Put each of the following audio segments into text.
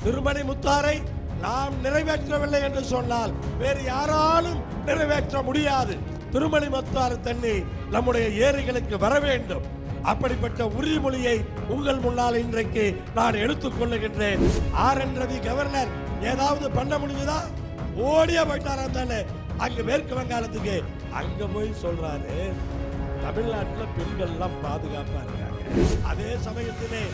திருமணி முத்தாரை நாம் நிறைவேற்றவில்லை என்று சொன்னால் வேறு யாராலும் நிறைவேற்ற முடியாது. திருமணி முத்தாறு தண்ணி நம்முடைய ஏரிகளுக்கு வர வேண்டும். அப்படிப்பட்ட உறுதிமொழியை உங்கள் முன்னால் இன்றைக்கு நான் எடுத்துக் கொள்ளுகின்றேன். RN ரவி கவர்னர் ஏதாவது பண்ண முடியுதா? ஓடியா போயிட்டாராம் தானே அங்க மேற்கு வங்காளத்துக்கு. அங்க போய் சொல்றாரு தமிழ்நாட்டில் பெண்கள் எல்லாம் பாதுகாப்பா இருக்காங்க. அதே சமயத்திலே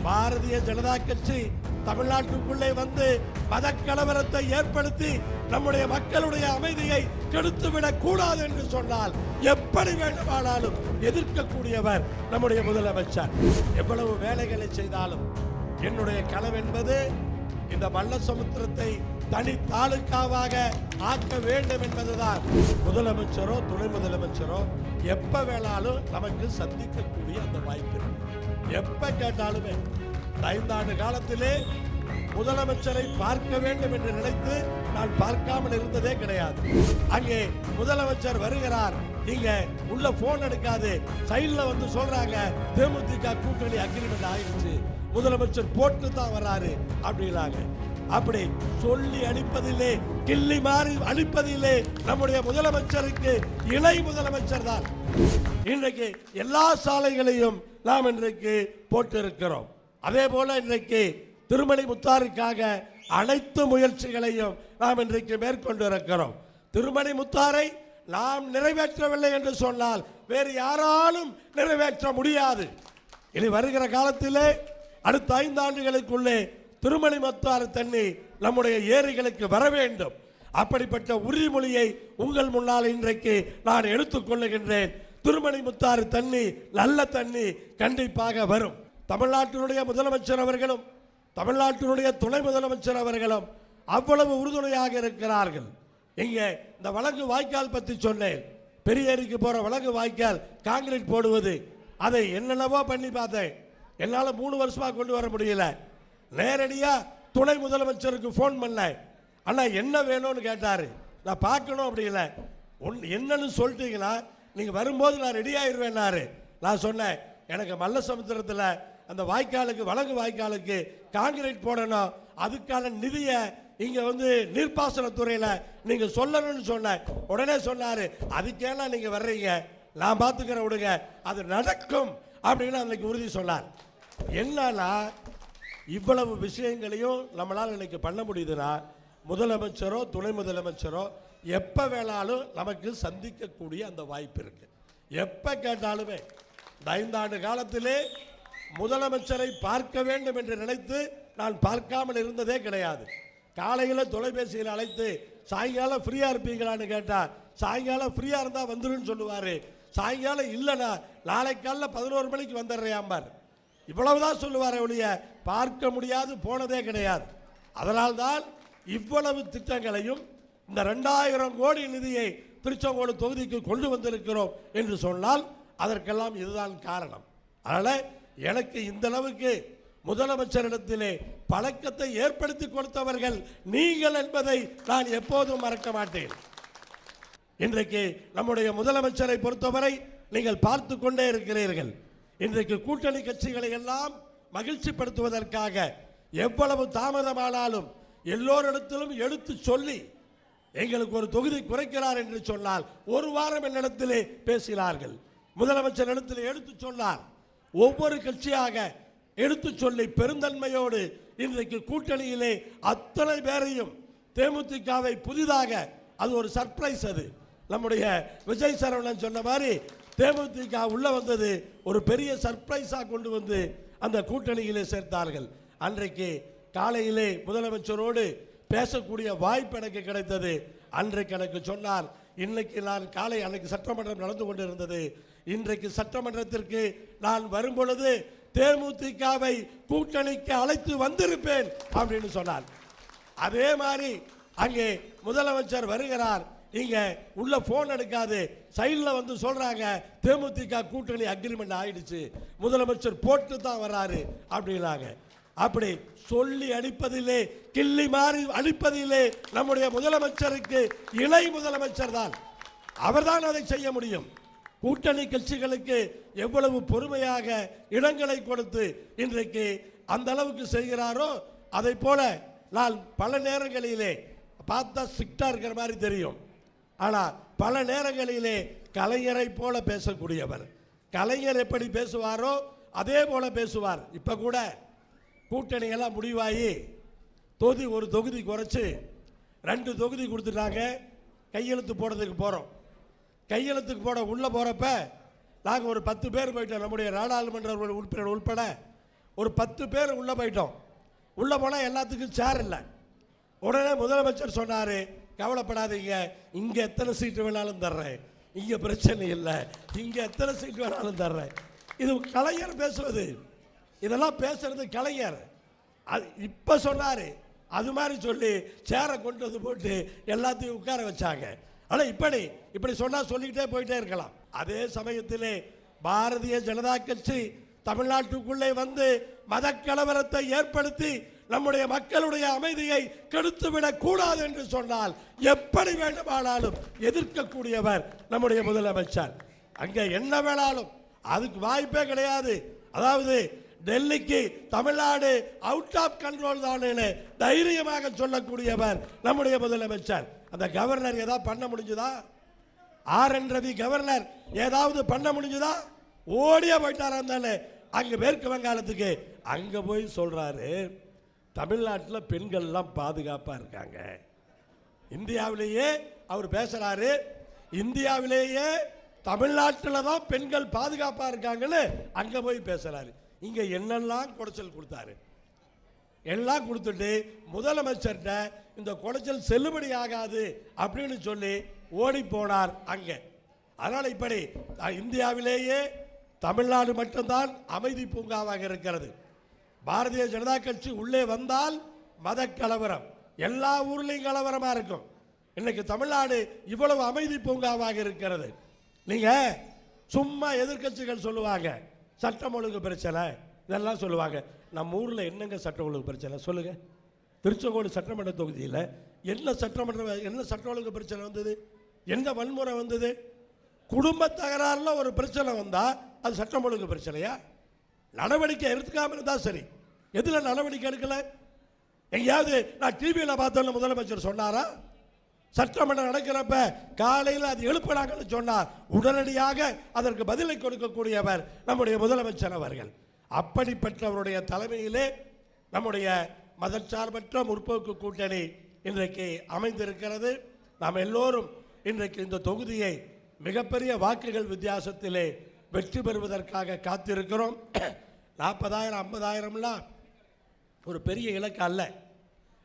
பாரதிய ஜனதா கட்சி தமிழ்நாட்டுக்குள்ளே வந்து மத கலவரத்தை ஏற்படுத்தி நம்முடைய மக்களுடைய அமைதியை கெடுத்துவிடக் கூடாது என்று சொன்னால் எப்படி வேண்டுமானாலும் எதிர்க்கக்கூடியவர் நம்முடைய முதலமைச்சர். எவ்வளவு வேலைகளை செய்தாலும் என்னுடைய கனவு என்பது இந்த மல்லசமுத்திரத்தை தனி தாலுக்காவாக ஆக்க வேண்டும் என்பதுதான். முதலமைச்சரோ துணை முதலமைச்சரோ எப்ப வேணாலும் நமக்கு சந்திக்கக்கூடிய அந்த வாய்ப்பு இருக்கு. எப்ப கேட்டாலுமே 5 ஆண்டு காலத்திலே முதலமைச்சரை பார்க்க வேண்டும் என்று நினைத்து நான் பார்க்காமல் இருந்ததே கிடையாது. அங்கே முதலமைச்சர் வருகிறார், இங்க உள்ள போன் எடுக்காது, சைட்ல வந்து சொல்றாங்க தேமுதிக கூட்டணி அக்ரிமெண்ட் ஆயிடுச்சு, முதலமைச்சர் போட்டு தான் வர்றாரு அப்படின்னாங்க. அப்படி சொல்லி அனுப்பதில்லை, கிள்ளி மாறி அனுப்பதில்லை. நம்முடைய முதலமைச்சருக்கு இணை முதலமைச்சர் தான். இன்றைக்கு எல்லா சாலைகளையும் நாம் இன்றைக்கு போட்டு இருக்கிறோம். அதே போல இன்றைக்கு திருமணி முத்தாருக்காக அனைத்து முயற்சிகளையும் நாம் இன்றைக்கு மேற்கொண்டு இருக்கிறோம். திருமணி முத்தாரை நாம் நிறைவேற்றவில்லை என்று சொன்னால் வேறு யாராலும் நிறைவேற்ற முடியாது. இனி வருகிற காலத்திலே அடுத்த 5 ஆண்டுகளுக்குள்ளே திருமணி முத்தாறு தண்ணி நம்முடைய ஏரிகளுக்கு வர வேண்டும். அப்படிப்பட்ட உறுதிமொழியை உங்கள் முன்னால் இன்றைக்கு நான் எடுத்துக் கொள்ளுகின்றேன். திருமணி முத்தாறு தண்ணி நல்ல தண்ணி கண்டிப்பாக வரும். தமிழ்நாட்டினுடைய முதலமைச்சர் அவர்களும் தமிழ்நாட்டினுடைய துணை முதலமைச்சர் அவர்களும் அவ்வளவு உறுதுணையாக இருக்கிறார்கள். இங்கே இந்த வழங்கு வாய்க்கால் பற்றி சொன்னேன். பெரிய ஏரிக்கு போற வழங்கு வாய்க்கால் காங்கிரீட் போடுவது, அதை என்னென்னவோ பண்ணி பார்த்தேன். என்னால் 3 வருஷமா கொண்டு வர முடியல. நேரடியா துணை முதலமைச்சருக்கு போன் பண்ண, அண்ணா என்ன வேணும்னு கேட்டாரு. நான் பார்க்கணும் அப்படி இல்லை, என்னன்னு சொல்லிட்டீங்கன்னா நீங்க வரும்போது நான் ரெடி ஆயிடுவேன்னாரு. நான் சொன்னேன் எனக்கு மல்லசமுத்திரத்தில் அந்த வாய்க்காலுக்கு வழங்கு வாய்க்காலுக்கு காங்கிரீட் போடணும், அதுக்கான நிதியை இங்க வந்து நீர்ப்பாசனத்துறையில நீங்க சொல்லணும்னு சொன்ன. உடனே சொன்னாரு அதுக்கேலாம் நீங்க வர்றீங்க, நான் பார்த்துக்கிற விடுங்க, அது நடக்கும் அப்படின்னு அன்னைக்கு உறுதி சொன்னார். என்னன்னா இவ்வளவு விஷயங்களையும் நம்மளால் இன்னைக்கு பண்ண முடியுதுன்னா முதலமைச்சரோ துணை முதலமைச்சரோ எப்ப வேணாலும் நமக்கு சந்திக்கக்கூடிய அந்த வாய்ப்பு இருக்கு. எப்ப கேட்டாலுமே 5 ஆண்டு காலத்திலே முதலமைச்சரை பார்க்க வேண்டும் என்று நினைத்து நான் பார்க்காமல் இருந்ததே கிடையாது. காலையில் தொலைபேசியில் அழைத்து சாயங்காலம் ஃப்ரீயா இருப்பீங்களான்னு கேட்டா சாயங்காலம் ஃப்ரீயா இருந்தா வந்துருன்னு சொல்லுவாரு. சாயங்காலம் இல்லைன்னா நாளை காலையில் 11 மணிக்கு வந்துடுறேன். இவ்வளவுதான் சொல்லுவாரே ஒழிய பார்க்க முடியாது போனதே கிடையாது. அதனால்தான் இவ்வளவு திட்டங்களையும் இந்த 2000 கோடி நிதியை திருச்செங்கோடு தொகுதிக்கு கொண்டு வந்திருக்கிறோம் என்று சொன்னால் அதற்கெல்லாம் இதுதான் காரணம். அதனால எனக்கு இந்த அளவுக்கு முதலமைச்சரிடத்திலே பழக்கத்தை ஏற்படுத்தி கொடுத்தவர்கள் நீங்கள் என்பதை நான் எப்போதும் மறக்க மாட்டேன். இன்றைக்கு நம்முடைய முதலமைச்சரை பொறுத்தவரை நீங்கள் பார்த்து கொண்டே இருக்கிறீர்கள். இன்றைக்கு கூட்டணி கட்சிகளை எல்லாம் மகிழ்ச்சிப்படுத்துவதற்காக எவ்வளவு தாமதமானாலும் எல்லோரிடத்திலும் எடுத்து சொல்லி எங்களுக்கு ஒரு தொகுதி குறைக்கிறார் என்று சொன்னால் 1 வாரம் என்னிடத்திலே பேசினார்கள். முதலமைச்சர் இடத்திலே எடுத்து சொன்னார். ஒவ்வொரு கட்சியாக எடுத்து சொல்லி பெருந்தன்மையோடு இன்றைக்கு கூட்டணியிலே அத்தனை பேரையும் தேமுதிகவை புதிதாக அது ஒரு சர்ப்ரைஸ். அது நம்முடைய விஜய் சரவணன் சொன்ன மாதிரி தேமுதிக உள்ள வந்தது ஒரு பெரிய சர்ப்ரைஸா கொண்டு வந்து அந்த கூட்டணியிலே சேர்த்தார்கள். அன்றைக்கு காலையிலே முதலமைச்சரோடு பேசக்கூடிய வாய்ப்பு எனக்கு கிடைத்தது. அன்றைக்கு எனக்கு சொன்னார், இன்னைக்கு நான் காலை அன்னைக்கு சட்டமன்றம் நடந்து கொண்டிருந்தது, இன்றைக்கு சட்டமன்றத்திற்கு நான் வரும்பொழுது தேமுதிகவை கூட்டணிக்கு அழைத்து வந்திருப்பேன் அப்படின்னு சொன்னார். அதே மாதிரி அங்கே முதலமைச்சர் வருகிறார், இங்க உள்ள போன் எடுக்காது, சைட்ல வந்து சொல்றாங்க தேமுதிக கூட்டணி அக்ரிமெண்ட் ஆயிடுச்சு, முதலமைச்சர் போட்டு தான் வர்றாரு அப்படின்னாங்க. அப்படி சொல்லி அனுப்பதில்லை, கிள்ளி மாறி அனுப்பதில்லை. நம்முடைய முதலமைச்சருக்கு இணை முதலமைச்சர் தான், அவர்தான் அதை செய்ய முடியும். கூட்டணி கட்சிகளுக்கு எவ்வளவு பொறுமையாக இடங்களை கொடுத்து இன்றைக்கு அந்த அளவுக்கு செய்கிறாரோ அதை போல நான் பல நேரங்களிலே பார்த்தா ஸ்ட்ரிக்டா இருக்கிற மாதிரி தெரியும், ஆனால் பல நேரங்களிலே கலைஞரை போல பேசக்கூடியவர். கலைஞர் எப்படி பேசுவாரோ அதே போல பேசுவார். இப்ப கூட கூட்டணி எல்லாம் முடிவாகி ஒரு தொகுதி குறைச்சு 2 தொகுதி கொடுத்துட்டாங்க. கையெழுத்து போடுறதுக்கு போறோம். கையெழுத்துக்கு போட உள்ள போறப்ப நாங்கள் ஒரு 10 பேர் போயிட்டோம். நம்முடைய நாடாளுமன்ற உறுப்பினர் உட்பட ஒரு 10 பேர் உள்ள போயிட்டோம். உள்ள போனா எல்லாத்துக்கும் சேர் இல்லை. உடனே முதலமைச்சர் சொன்னாரு, கவலைப்படாதீங்க, இங்க எத்தனை சீட்டு வேணாலும் தர்றேன், இங்க பிரச்சனை இல்லை, இங்க எத்தனை சீட்டு வேணாலும் தர்றேன். இது கலைஞர் பேசுவது, இதெல்லாம் பேசுறது கலைஞர். இப்ப சொன்னாரு, அது மாதிரி சொல்லி சேரை கொண்டு வந்து போட்டு எல்லாத்தையும் உட்கார வச்சாங்க. ஆனா இப்படி சொன்னா சொல்லிக்கிட்டே போயிட்டே இருக்கலாம். அதே சமயத்திலே பாரதிய ஜனதா கட்சி தமிழ்நாட்டுக்குள்ளே வந்து மத கலவரத்தை ஏற்படுத்தி நம்முடைய மக்களுடைய அமைதியை கெடுத்துவிடக் கூடாது என்று சொன்னால் எப்படி வேண்டுமானாலும் எதிர்க்கக்கூடியவர் நம்முடைய முதலமைச்சர். அங்க என்ன வேணாலும் அதுக்கு வாய்ப்பே கிடையாது. அதாவது டெல்லிக்கு தமிழ்நாடு அவுட் ஆஃப் கண்ட்ரோல் தான் தைரியமாக சொல்லக்கூடியவர் நம்முடைய முதலமைச்சர். அந்த கவர்னர் ஏதாவது பண்ண முடிஞ்சுதா? RN ரவி கவர்னர் ஏதாவது பண்ண முடிஞ்சுதா? ஓடியா போயிட்டாரு. அங்க மேற்கு வங்காளத்துக்கு அங்க போய் சொல்றாரு, தமிழ்நாட்டில் பெண்கள் எல்லாம் பாதுகாப்பா இருக்காங்க. இந்தியாவிலேயே அவர் பேசுறாரு, இந்தியாவிலேயே தமிழ்நாட்டில் தான் பெண்கள் பாதுகாப்பா இருக்காங்கன்னு அங்க போய் பேசுறாரு. இங்க என்னெல்லாம் குடைச்சல் கொடுத்தாரு, எல்லாம் கொடுத்துட்டு முதலமைச்சர்கிட்ட இந்த குடைச்சல் செல்லுபடி ஆகாது அப்படின்னு சொல்லி ஓடி போனார் அங்க. அதனால இப்படி இந்தியாவிலேயே தமிழ்நாடு மட்டும்தான் அமைதி பூங்காவாக இருக்கிறது. பாரதிய ஜனதா கட்சி உள்ளே வந்தால் மத கலவரம், எல்லா ஊர்லயும் கலவரமா இருக்கும். இன்னைக்கு தமிழ்நாடு இவ்வளவு அமைதி பூங்காவாக இருக்கிறது. நீங்க சும்மா எதிர்கட்சிகள் சொல்லுவாங்க சட்டம் ஒழுங்கு பிரச்சனை இதெல்லாம் சொல்லுவாங்க. நம்ம ஊர்ல என்னங்க சட்டம் ஒழுங்கு பிரச்சனை சொல்லுங்க? திருச்செங்கோடு சட்டமன்ற தொகுதியில் என்ன சட்ட ஒழுங்கு பிரச்சனை வந்தது? என்ன வன்முறை வந்தது? குடும்ப தகராறுல ஒரு பிரச்சனை வந்தா அது சட்டம் ஒழுங்கு பிரச்சனையா? நடவடிக்கை எடுத்துக்காம இருந்தா சரி. எதுல நடவடிக்கை எடுக்கல? எங்கேயாவது நான் டிவியில பார்த்தோன்னு முதலமைச்சர் சொன்னாரா? சட்டமன்றம் நடக்கிறப்ப காலையில் அது எழுப்பினாங்கன்னு சொன்னார், உடனடியாக அதற்கு பதிலை கொடுக்கக்கூடியவர் நம்முடைய முதலமைச்சர் அவர்கள். அப்படிப்பட்டவருடைய தலைமையிலே நம்முடைய மதச்சார்பற்ற முற்போக்கு கூட்டணி இன்றைக்கு அமைந்திருக்கிறது. நாம் எல்லோரும் இன்றைக்கு இந்த தொகுதியை மிகப்பெரிய வாக்குகள் வித்தியாசத்திலே வெற்றி பெறுவதற்காக காத்திருக்கிறோம். 40,000 50,000 ஒரு பெரிய இலக்கு அல்ல.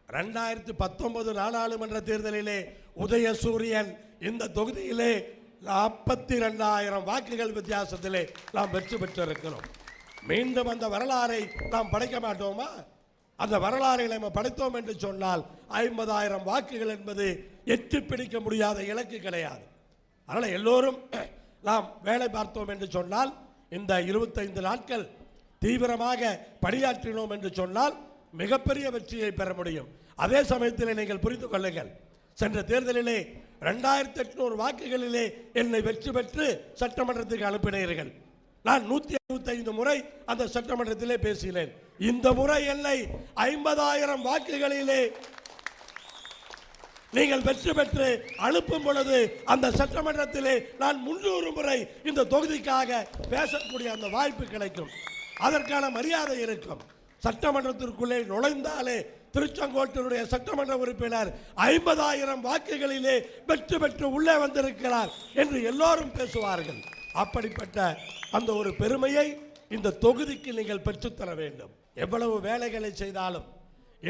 2019 நாடாளுமன்ற தேர்தலிலே உதயசூரியன் இந்த தொகுதியிலே 42,000 வாக்குகள் வித்தியாசத்திலே நாம் வெற்றி பெற்றிருக்கிறோம். மீண்டும் அந்த வரலாறை நாம் படைக்க மாட்டோமா? அந்த வரலாறை நாம் படைத்தோம் என்று சொன்னால் 50,000 வாக்குகள் என்பது எட்டி பிடிக்க முடியாத இலக்கு கிடையாது. அதனால எல்லோரும் நாம் வேலை பார்த்தோம் என்று சொன்னால், இந்த 25 நாட்கள் தீவிரமாக பணியாற்றினோம் என்று சொன்னால் மிகப்பெரிய வெற்றியை பெற முடியும். அதே சமயத்தில் நீங்கள் புரிந்து கொள்ளுங்கள், சென்ற தேர்தலிலே 2800 வாக்குகளிலே என்னை வெற்றி பெற்று சட்டமன்றத்துக்கு அனுப்பினீர்கள். நான் 175 முறை அந்த சட்டமன்றத்திலே பேசினேன். இந்த முறை என்னை 50,000 வாக்குகளிலே நீங்கள் வெற்றி பெற்று அனுப்பும் பொழுது அந்த சட்டமன்றத்திலே நான் 300 முறை இந்த தொகுதிக்காக பேசக்கூடிய அந்த வாய்ப்பு கிடைக்கும். அதற்கான மரியாதை இருக்கும். சட்டமன்றத்திற்குள்ளே நுழைந்தாலே திருச்செங்கோட்டினுடைய சட்டமன்ற உறுப்பினர் 50,000 வாக்குகளிலே வெற்றி பெற்று உள்ளே வந்திருக்கிறார் என்று எல்லோரும் பேசுவார்கள். அப்படிப்பட்ட அந்த ஒரு பெருமையை இந்த தொகுதிக்கு நீங்கள் பெற்றுத்தர வேண்டும். எவ்வளவு வேலைகளை செய்தாலும்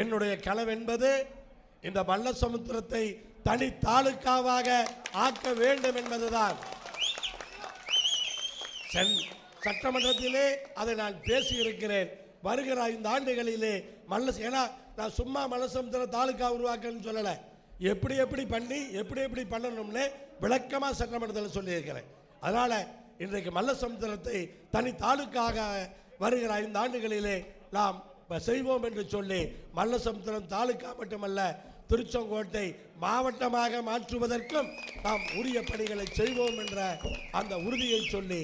என்னுடைய கனவு என்பது இந்த மல்லசமுத்திரத்தை தனி தாலுக்காவாக ஆக்க வேண்டும் என்பதுதான். சட்டமன்றத்திலே அதை நான் பேசியிருக்கிறேன். வருகிற 5 ஆண்டுகளிலே ஏன்னா நான் சும்மா மல்லசமுத்திரம் தாலுக்கா உருவாக்கன்னு சொல்லல, எப்படி பண்ணி எப்படி பண்ணணும்னு விளக்கமா சட்டமன்றத்தில் சொல்லியிருக்கிறேன். அதனால இன்றைக்கு மல்லசமுத்திரத்தை தனி தாலுக்காக வருகிற 5 ஆண்டுகளிலே நாம் செய்வோம் என்று சொல்லி மல்லசமுத்திரம் தாலுக்கா மட்டுமல்ல திருச்செங்கோட்டை மாவட்டமாக மாற்றுவதற்கும் நாம் உரிய பணிகளை செய்வோம் என்ற அந்த உறுதியை சொல்லி